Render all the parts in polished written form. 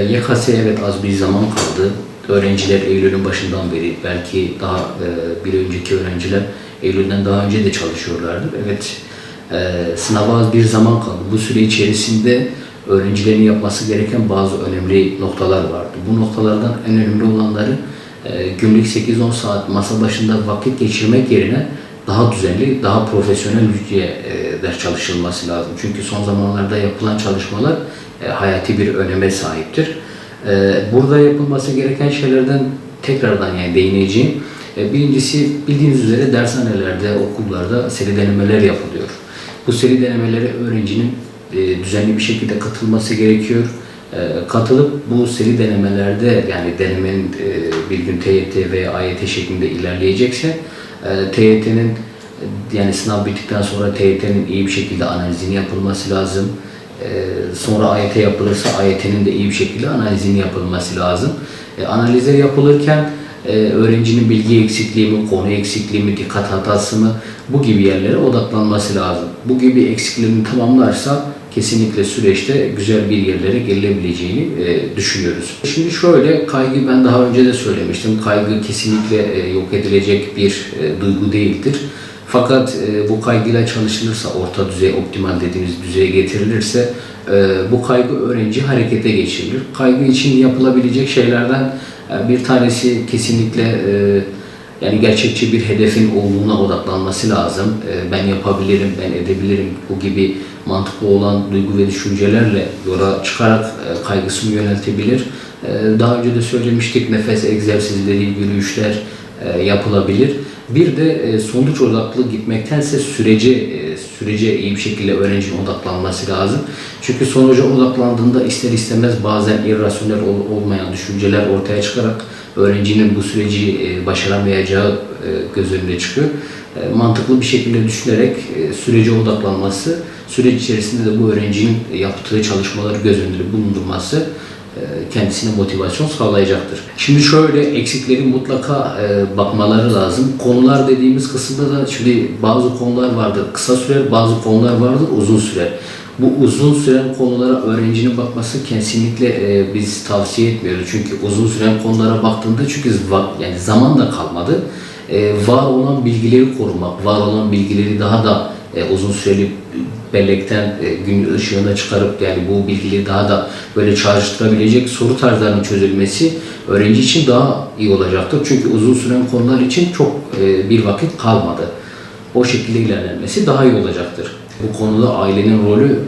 YKS'ye evet az bir zaman kaldı. Öğrenciler Eylül'ün başından beri, belki daha bir önceki öğrenciler Eylül'den daha önce de çalışıyorlardı. Evet, sınava az bir zaman kaldı. Bu süre içerisinde öğrencilerin yapması gereken bazı önemli noktalar vardı. Bu noktalardan en önemli olanları günlük 8-10 saat masa başında vakit geçirmek yerine daha düzenli, daha profesyonel ders çalışılması lazım. Çünkü son zamanlarda yapılan çalışmalar hayati bir öneme sahiptir. Burada yapılması gereken şeylerden tekrardan değineceğim. Birincisi, bildiğiniz üzere dershanelerde, okullarda seri denemeler yapılıyor. Bu seri denemelere öğrencinin düzenli bir şekilde katılması gerekiyor. Katılıp bu seri denemelerde, yani denemenin bir gün TYT veya AYT şeklinde ilerleyecekse TYT'nin, yani sınav bittikten sonra TYT'nin iyi bir şekilde analizini yapılması lazım. Sonra AYT yapılırsa AYT'nin de iyi bir şekilde analizini yapılması lazım. Analizler yapılırken öğrencinin bilgi eksikliği mi, konu eksikliği mi, dikkat hatası mı, bu gibi yerlere odaklanması lazım. Bu gibi eksiklerini tamamlarsa kesinlikle süreçte güzel bir yerlere gelebileceğini düşünüyoruz. Şimdi şöyle, kaygı, ben daha önce de söylemiştim. Kaygı kesinlikle yok edilecek bir duygu değildir. Fakat bu kaygıyla çalışılırsa, orta düzey, optimal dediğimiz düzeye getirilirse bu kaygı öğrenci harekete geçirilir. Kaygı için yapılabilecek şeylerden bir tanesi kesinlikle yani gerçekçi bir hedefin olduğuna odaklanması lazım. Ben yapabilirim, ben edebilirim, bu gibi mantıklı olan duygu ve düşüncelerle yola çıkarak kaygısını yöneltebilir. Daha önce de söylemiştik, nefes egzersizleri, yürüyüşler yapılabilir. Bir de sonuç odaklı gitmektense sürece iyi bir şekilde öğrencinin odaklanması lazım. Çünkü sonuca odaklandığında ister istemez bazen irrasyonel olmayan düşünceler ortaya çıkarak öğrencinin bu süreci başaramayacağı göz önüne çıkıyor. Mantıklı bir şekilde düşünerek sürece odaklanması, süreç içerisinde de bu öğrencinin yaptığı çalışmaları göz önünde bulundurması kendisine motivasyon sağlayacaktır. Şimdi şöyle, eksiklerin mutlaka bakmaları lazım. Konular dediğimiz kısımda da şimdi bazı konular vardır kısa sürer, bazı konular vardır uzun sürer. Bu uzun süren konulara öğrencinin bakması kesinlikle biz tavsiye etmiyoruz. Çünkü uzun süren konulara baktığında, çünkü yani zaman da kalmadı. Var olan bilgileri korumak, var olan bilgileri daha da uzun süreli bellekten gün ışığına çıkarıp, yani bu bilgileri daha da böyle çağrıştırabilecek soru tarzlarının çözülmesi öğrenci için daha iyi olacaktır. Çünkü uzun süren konular için çok bir vakit kalmadı. O şekilde ilerlenmesi daha iyi olacaktır. Bu konuda ailenin rolü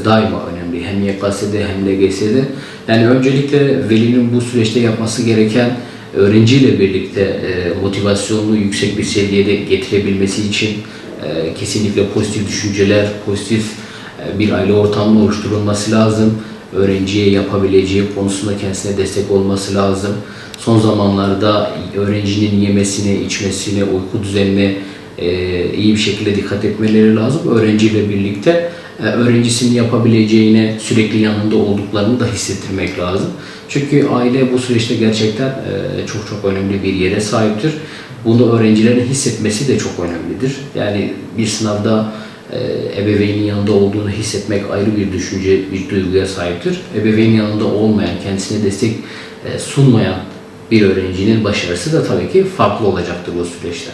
daima önemli. Hem YKS'de hem LGS'de. Yani öncelikle velinin bu süreçte yapması gereken, öğrenciyle birlikte motivasyonunu yüksek bir seviyede getirebilmesi için kesinlikle pozitif düşünceler, pozitif bir aile ortamı oluşturulması lazım. Öğrenciye yapabileceği konusunda kendisine destek olması lazım. Son zamanlarda öğrencinin yemesine, içmesine, uyku düzenine iyi bir şekilde dikkat etmeleri lazım. Öğrenciyle birlikte öğrencisinin yapabileceğine sürekli yanında olduklarını da hissettirmek lazım. Çünkü aile bu süreçte gerçekten çok önemli bir yere sahiptir. Bunu öğrencilerin hissetmesi de çok önemlidir. Yani bir sınavda ebeveynin yanında olduğunu hissetmek ayrı bir düşünce, bir duyguya sahiptir. Ebeveynin yanında olmayan, kendisine destek sunmayan bir öğrencinin başarısı da tabii ki farklı olacaktır bu süreçte.